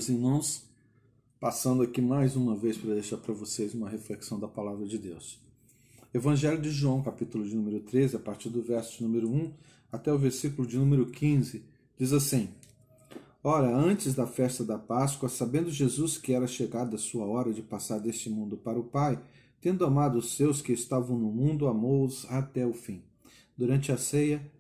meus irmãos, passando aqui mais uma vez para deixar para vocês uma reflexão da palavra de Deus. Evangelho de João, capítulo de número 13, a partir do verso de número 1 até o versículo de número 15, diz assim: Ora, antes da festa da Páscoa, sabendo Jesus que era chegada a sua hora de passar deste mundo para o Pai, tendo amado os seus que estavam no mundo, amou-os até o fim. Durante a ceia,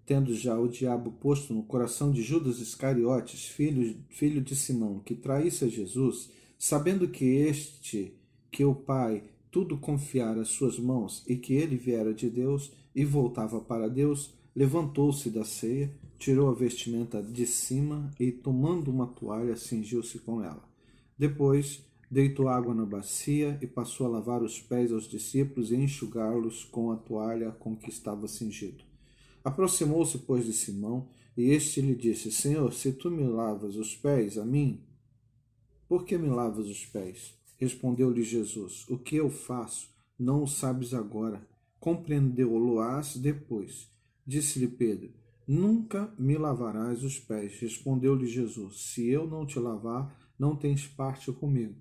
tendo já o diabo posto no coração de Judas Iscariotes, filho de Simão, que traísse a Jesus, sabendo que o Pai tudo confiara às suas mãos e que ele viera de Deus e voltava para Deus, levantou-se da ceia, tirou a vestimenta de cima e, tomando uma toalha, cingiu-se com ela. Depois, deitou água na bacia e passou a lavar os pés aos discípulos e enxugá-los com a toalha com que estava cingido. Aproximou-se, pois, de Simão, e este lhe disse: Senhor, se tu me lavas os pés a mim, por que me lavas os pés? Respondeu-lhe Jesus: O que eu faço, não o sabes agora. Compreendeu-lo-ás depois. Disse-lhe Pedro: Nunca me lavarás os pés. Respondeu-lhe Jesus: Se eu não te lavar, não tens parte comigo.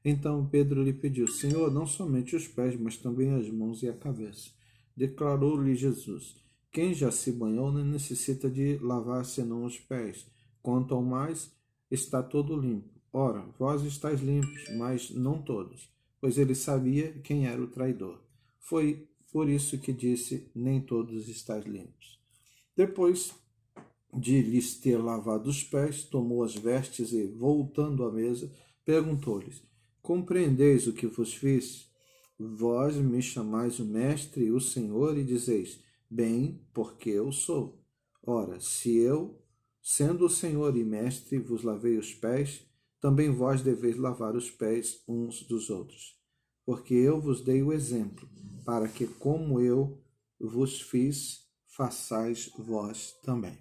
Então Pedro lhe pediu: Senhor, não somente os pés, mas também as mãos e a cabeça. Declarou-lhe Jesus: Quem já se banhou não necessita de lavar senão os pés. Quanto ao mais, está todo limpo. Ora, vós estáis limpos, mas não todos. Pois ele sabia quem era o traidor. Foi por isso que disse: Nem todos estáis limpos. Depois de lhes ter lavado os pés, tomou as vestes e, voltando à mesa, perguntou-lhes: Compreendeis o que vos fiz? Vós me chamais o Mestre e o Senhor e dizeis: Bem, porque eu sou. Ora, se eu, sendo o Senhor e Mestre, vos lavei os pés, também vós deveis lavar os pés uns dos outros. Porque eu vos dei o exemplo, para que, como eu vos fiz, façais vós também.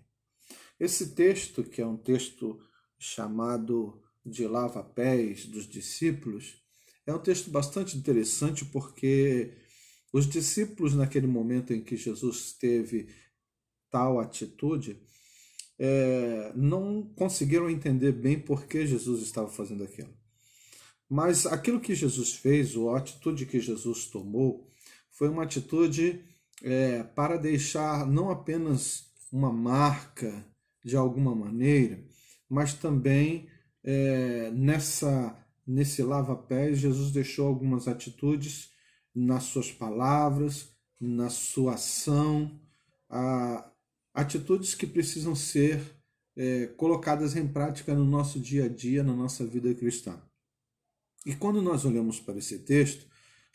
Esse texto, que é um texto chamado de lava-pés dos discípulos, é um texto bastante interessante porque os discípulos, naquele momento em que Jesus teve tal atitude, não conseguiram entender bem por que Jesus estava fazendo aquilo. Mas aquilo que Jesus fez, ou a atitude que Jesus tomou, foi uma atitude para deixar não apenas uma marca de alguma maneira, mas também nesse lava-pés, Jesus deixou algumas atitudes nas suas palavras, na sua ação, atitudes que precisam ser colocadas em prática no nosso dia a dia, na nossa vida cristã. E quando nós olhamos para esse texto,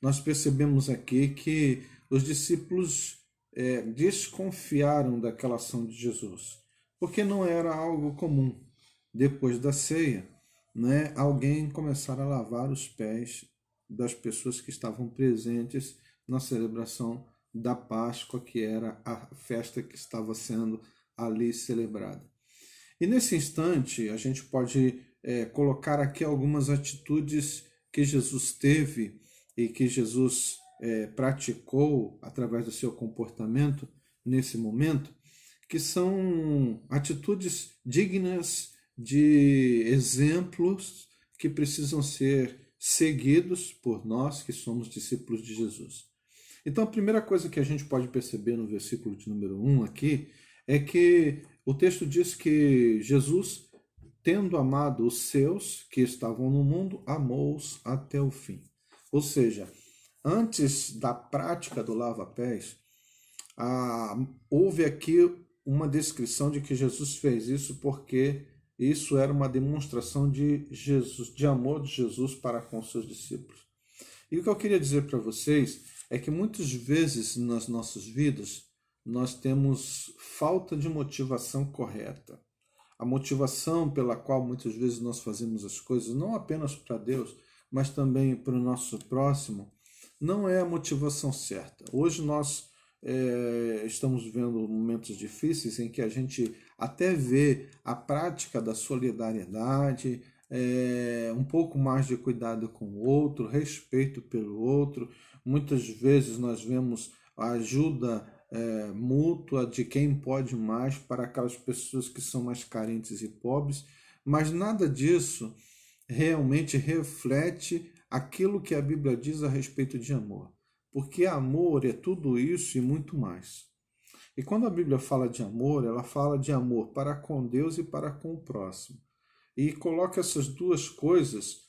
nós percebemos aqui que os discípulos desconfiaram daquela ação de Jesus, porque não era algo comum. Depois da ceia, alguém começar a lavar os pés das pessoas que estavam presentes na celebração da Páscoa, que era a festa que estava sendo ali celebrada. E nesse instante, a gente pode colocar aqui algumas atitudes que Jesus teve e que Jesus praticou através do seu comportamento nesse momento, que são atitudes dignas de exemplos que precisam ser seguidos por nós que somos discípulos de Jesus. Então, a primeira coisa que a gente pode perceber no versículo de número 1 aqui é que o texto diz que Jesus, tendo amado os seus que estavam no mundo, amou-os até o fim. Ou seja, antes da prática do lava-pés, houve aqui uma descrição de que Jesus fez isso porque isso era uma demonstração de amor de Jesus para com os seus discípulos. E o que eu queria dizer para vocês é que muitas vezes nas nossas vidas nós temos falta de motivação correta. A motivação pela qual muitas vezes nós fazemos as coisas, não apenas para Deus, mas também para o nosso próximo, não é a motivação certa. Hoje nós estamos vendo momentos difíceis em que a gente até vê a prática da solidariedade, um pouco mais de cuidado com o outro, respeito pelo outro. Muitas vezes nós vemos a ajuda mútua de quem pode mais para aquelas pessoas que são mais carentes e pobres, mas nada disso realmente reflete aquilo que a Bíblia diz a respeito de amor. Porque amor é tudo isso e muito mais. E quando a Bíblia fala de amor, ela fala de amor para com Deus e para com o próximo. E coloca essas duas coisas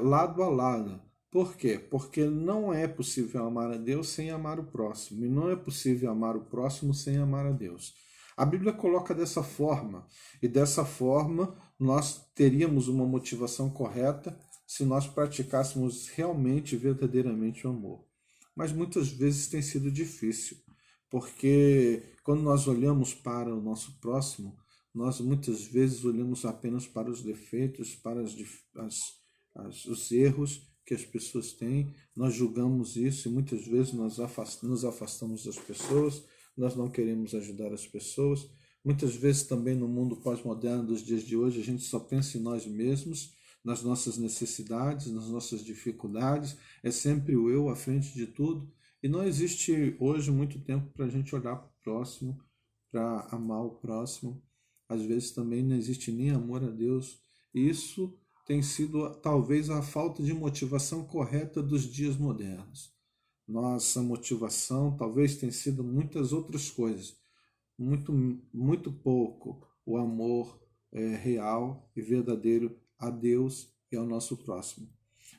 lado a lado. Por quê? Porque não é possível amar a Deus sem amar o próximo. E não é possível amar o próximo sem amar a Deus. A Bíblia coloca dessa forma. E dessa forma nós teríamos uma motivação correta se nós praticássemos realmente, verdadeiramente o amor. Mas muitas vezes tem sido difícil. Porque quando nós olhamos para o nosso próximo, nós muitas vezes olhamos apenas para os defeitos, para os erros que as pessoas têm, nós julgamos isso e muitas vezes nós nos afastamos das pessoas, nós não queremos ajudar as pessoas. Muitas vezes também no mundo pós-moderno dos dias de hoje a gente só pensa em nós mesmos, nas nossas necessidades, nas nossas dificuldades, é sempre o eu à frente de tudo. E não existe hoje muito tempo para a gente olhar para o próximo, para amar o próximo. Às vezes também não existe nem amor a Deus. E isso tem sido talvez a falta de motivação correta dos dias modernos. Nossa motivação talvez tenha sido muitas outras coisas, muito pouco o amor real e verdadeiro a Deus e ao nosso próximo.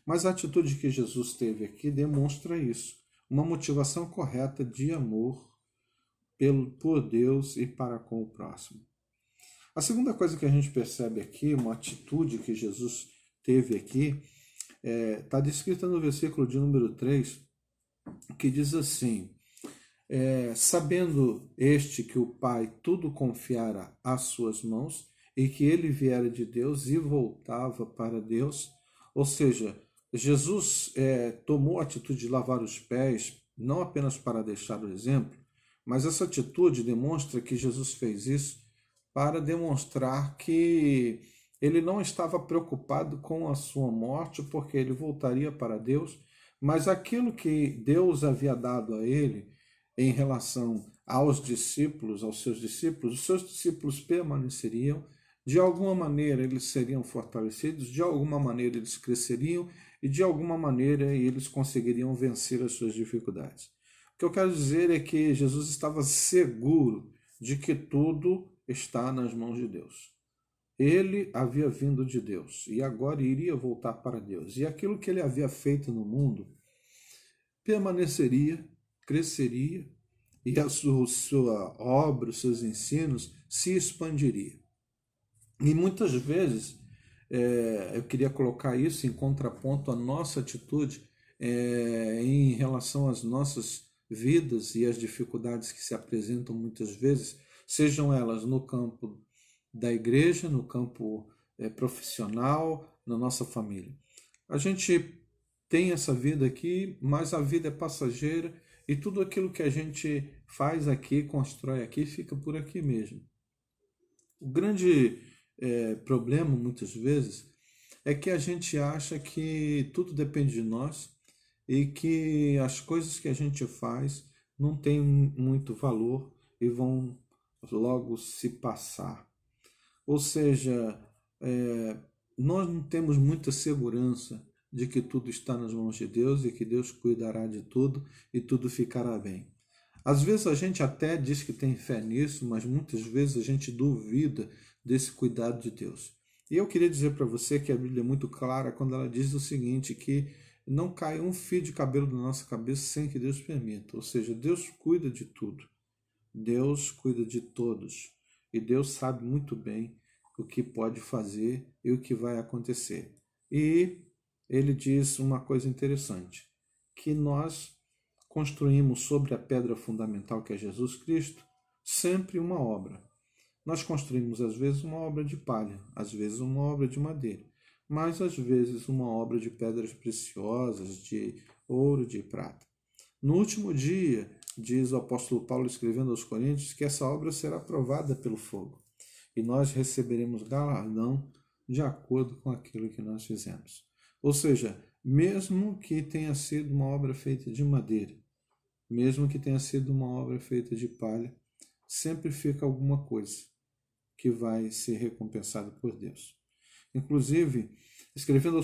Mas a atitude que Jesus teve aqui demonstra isso, uma motivação correta de amor por Deus e para com o próximo. A segunda coisa que a gente percebe aqui, uma atitude que Jesus teve aqui, está descrita no versículo de número 3, que diz assim: sabendo este que o Pai tudo confiara às suas mãos, e que ele viera de Deus e voltava para Deus. Ou seja, Jesus tomou a atitude de lavar os pés, não apenas para deixar o exemplo, mas essa atitude demonstra que Jesus fez isso para demonstrar que ele não estava preocupado com a sua morte, porque ele voltaria para Deus, mas aquilo que Deus havia dado a ele em relação aos discípulos, os seus discípulos permaneceriam, de alguma maneira eles seriam fortalecidos, de alguma maneira eles cresceriam e de alguma maneira eles conseguiriam vencer as suas dificuldades. O que eu quero dizer é que Jesus estava seguro de que tudo está nas mãos de Deus. Ele havia vindo de Deus e agora iria voltar para Deus. E aquilo que ele havia feito no mundo permaneceria, cresceria e a sua obra, os seus ensinos se expandiria. E muitas vezes eu queria colocar isso em contraponto à nossa atitude em relação às nossas vidas e às dificuldades que se apresentam muitas vezes, sejam elas no campo da igreja, no campo profissional, na nossa família. A gente tem essa vida aqui, mas a vida é passageira e tudo aquilo que a gente faz aqui, constrói aqui, fica por aqui mesmo. O grande problema, muitas vezes, é que a gente acha que tudo depende de nós e que as coisas que a gente faz não têm muito valor e vão logo se passar. Ou seja, nós não temos muita segurança de que tudo está nas mãos de Deus e que Deus cuidará de tudo e tudo ficará bem. Às vezes a gente até diz que tem fé nisso, mas muitas vezes a gente duvida desse cuidado de Deus. E eu queria dizer para você que a Bíblia é muito clara quando ela diz o seguinte, que não cai um fio de cabelo da nossa cabeça sem que Deus permita. Ou seja, Deus cuida de tudo. Deus cuida de todos. E Deus sabe muito bem o que pode fazer e o que vai acontecer. E ele diz uma coisa interessante, que nós construímos sobre a pedra fundamental que é Jesus Cristo sempre uma obra. Nós construímos às vezes uma obra de palha, às vezes uma obra de madeira, mas às vezes uma obra de pedras preciosas, de ouro, de prata. No último dia, diz o apóstolo Paulo escrevendo aos Coríntios, que essa obra será provada pelo fogo e nós receberemos galardão de acordo com aquilo que nós fizemos. Ou seja, mesmo que tenha sido uma obra feita de madeira, mesmo que tenha sido uma obra feita de palha, sempre fica alguma coisa que vai ser recompensada por Deus. Inclusive, escrevendo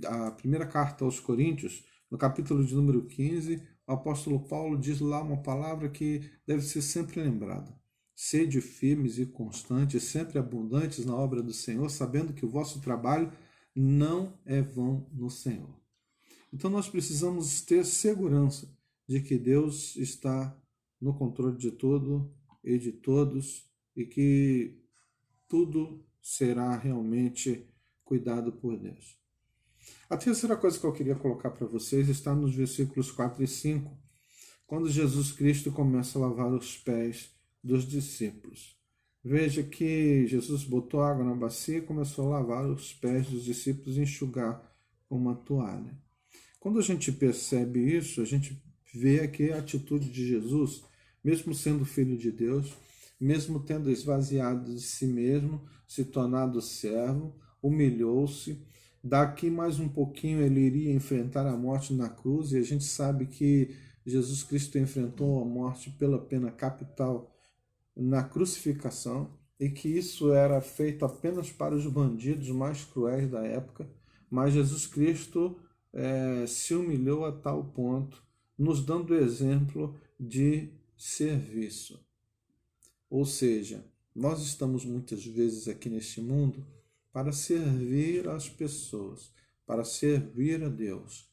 a primeira carta aos Coríntios, no capítulo de número 15, o apóstolo Paulo diz lá uma palavra que deve ser sempre lembrada. Sede firmes e constantes, sempre abundantes na obra do Senhor, sabendo que o vosso trabalho não é vão no Senhor. Então nós precisamos ter segurança de que Deus está no controle de tudo e de todos e que tudo será realmente cuidado por Deus. A terceira coisa que eu queria colocar para vocês está nos versículos 4 e 5, quando Jesus Cristo começa a lavar os pés dos discípulos. Veja que Jesus botou água na bacia e começou a lavar os pés dos discípulos e enxugar com uma toalha. Quando a gente percebe isso, a gente vê aqui a atitude de Jesus, mesmo sendo filho de Deus, mesmo tendo esvaziado de si mesmo, se tornado servo, humilhou-se. Daqui mais um pouquinho ele iria enfrentar a morte na cruz, e a gente sabe que Jesus Cristo enfrentou a morte pela pena capital na crucificação, e que isso era feito apenas para os bandidos mais cruéis da época, mas Jesus Cristo se humilhou a tal ponto, nos dando exemplo de serviço. Ou seja, nós estamos muitas vezes aqui neste mundo para servir as pessoas, para servir a Deus.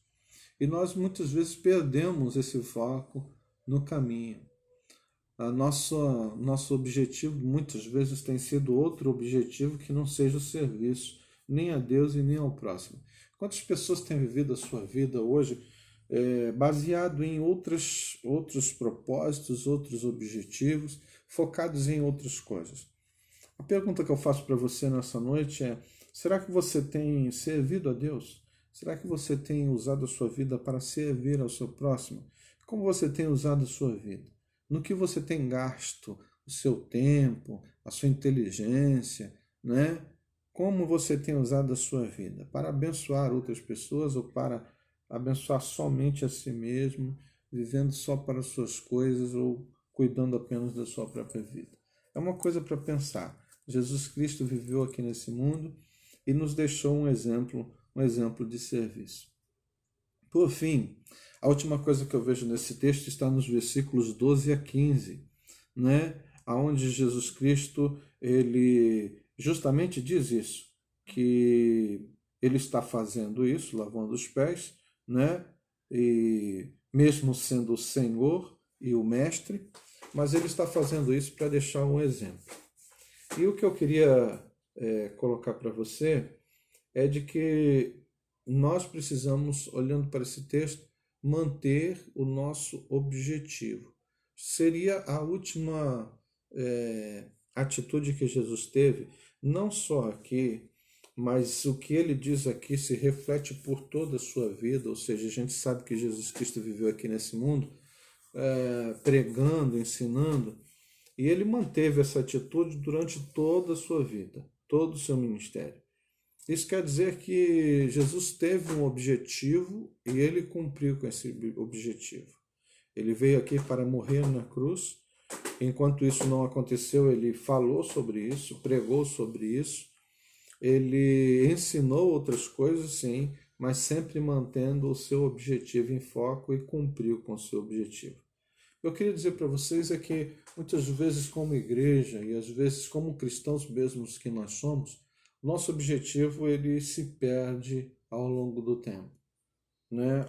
E nós muitas vezes perdemos esse foco no caminho. Nosso objetivo muitas vezes tem sido outro objetivo que não seja o serviço, nem a Deus e nem ao próximo. Quantas pessoas têm vivido a sua vida hoje baseado em outros propósitos, outros objetivos, focados em outras coisas? A pergunta que eu faço para você nessa noite é: será que você tem servido a Deus? Será que você tem usado a sua vida para servir ao seu próximo? Como você tem usado a sua vida? No que você tem gasto o seu tempo, a sua inteligência, né? Como você tem usado a sua vida? Para abençoar outras pessoas ou para abençoar somente a si mesmo, vivendo só para as suas coisas ou cuidando apenas da sua própria vida? É uma coisa para pensar. Jesus Cristo viveu aqui nesse mundo e nos deixou um exemplo de serviço. Por fim, a última coisa que eu vejo nesse texto está nos versículos 12 a 15, né? Onde Jesus Cristo ele justamente diz isso, que ele está fazendo isso, lavando os pés, né? E mesmo sendo o Senhor e o Mestre, mas ele está fazendo isso para deixar um exemplo. E o que eu queria colocar para você é de que nós precisamos, olhando para esse texto, manter o nosso objetivo. Seria a última atitude que Jesus teve, não só aqui, mas o que ele diz aqui se reflete por toda a sua vida, ou seja, a gente sabe que Jesus Cristo viveu aqui nesse mundo, pregando, ensinando, e ele manteve essa atitude durante toda a sua vida, todo o seu ministério. Isso quer dizer que Jesus teve um objetivo e ele cumpriu com esse objetivo. Ele veio aqui para morrer na cruz. Enquanto isso não aconteceu, ele falou sobre isso, pregou sobre isso. Ele ensinou outras coisas, sim, mas sempre mantendo o seu objetivo em foco e cumpriu com o seu objetivo. Eu queria dizer para vocês que muitas vezes como igreja e às vezes como cristãos mesmos que nós somos, nosso objetivo ele se perde ao longo do tempo, né?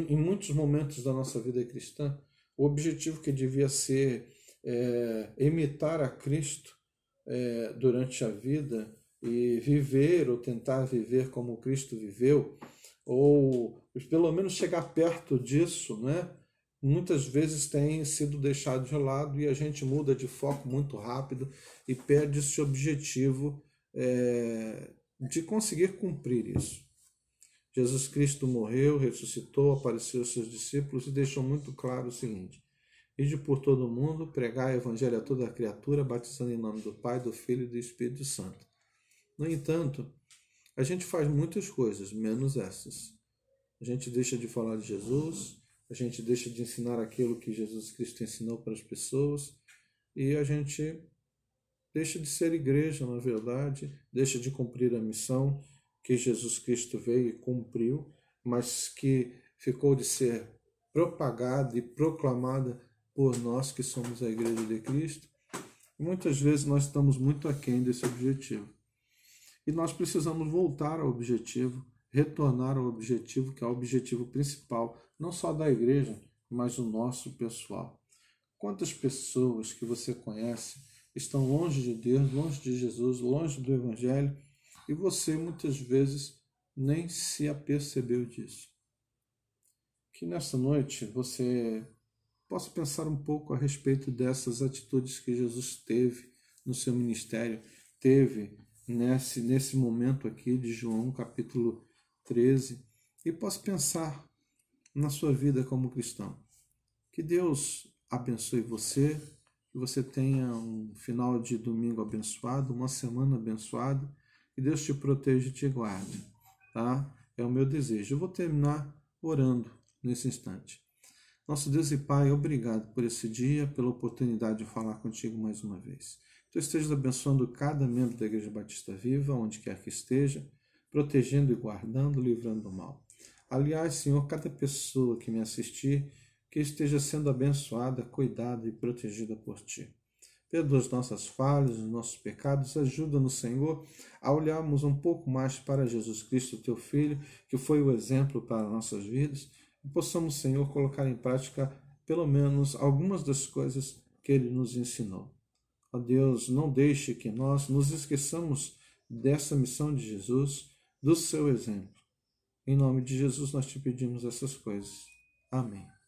Em muitos momentos da nossa vida cristã, o objetivo que devia ser imitar a Cristo durante a vida e viver ou tentar viver como Cristo viveu, ou pelo menos chegar perto disso, né? Muitas vezes tem sido deixado de lado e a gente muda de foco muito rápido e perde esse objetivo de conseguir cumprir isso. Jesus Cristo morreu, ressuscitou, apareceu aos seus discípulos e deixou muito claro o seguinte: ide por todo o mundo, pregai o evangelho a toda a criatura, batizando em nome do Pai, do Filho e do Espírito Santo. No entanto, a gente faz muitas coisas, menos essas. A gente deixa de falar de Jesus, a gente deixa de ensinar aquilo que Jesus Cristo ensinou para as pessoas e a gente deixa de ser igreja, na verdade, deixa de cumprir a missão que Jesus Cristo veio e cumpriu, mas que ficou de ser propagada e proclamada por nós que somos a Igreja de Cristo. E muitas vezes nós estamos muito aquém desse objetivo. E nós precisamos voltar ao objetivo, retornar ao objetivo, que é o objetivo principal, não só da igreja, mas o nosso pessoal. Quantas pessoas que você conhece estão longe de Deus, longe de Jesus, longe do Evangelho, e você muitas vezes nem se apercebeu disso. Que nessa noite você possa pensar um pouco a respeito dessas atitudes que Jesus teve no seu ministério, teve nesse momento aqui de João, capítulo 13, e possa pensar na sua vida como cristão. Que Deus abençoe você, que você tenha um final de domingo abençoado, uma semana abençoada, que Deus te proteja e te guarde, tá? É o meu desejo. Eu vou terminar orando nesse instante. Nosso Deus e Pai, obrigado por esse dia, pela oportunidade de falar contigo mais uma vez. Tu estejas abençoando cada membro da Igreja Batista Viva, onde quer que esteja, protegendo e guardando, livrando do mal. Aliás, Senhor, cada pessoa que me assistir, que esteja sendo abençoada, cuidada e protegida por Ti. Perdoa as nossas falhas, os nossos pecados, ajuda-nos, Senhor, a olharmos um pouco mais para Jesus Cristo, Teu Filho, que foi o exemplo para nossas vidas, e possamos, Senhor, colocar em prática pelo menos algumas das coisas que Ele nos ensinou. Ó Deus, não deixe que nós nos esqueçamos dessa missão de Jesus, do seu exemplo. Em nome de Jesus nós te pedimos essas coisas. Amém.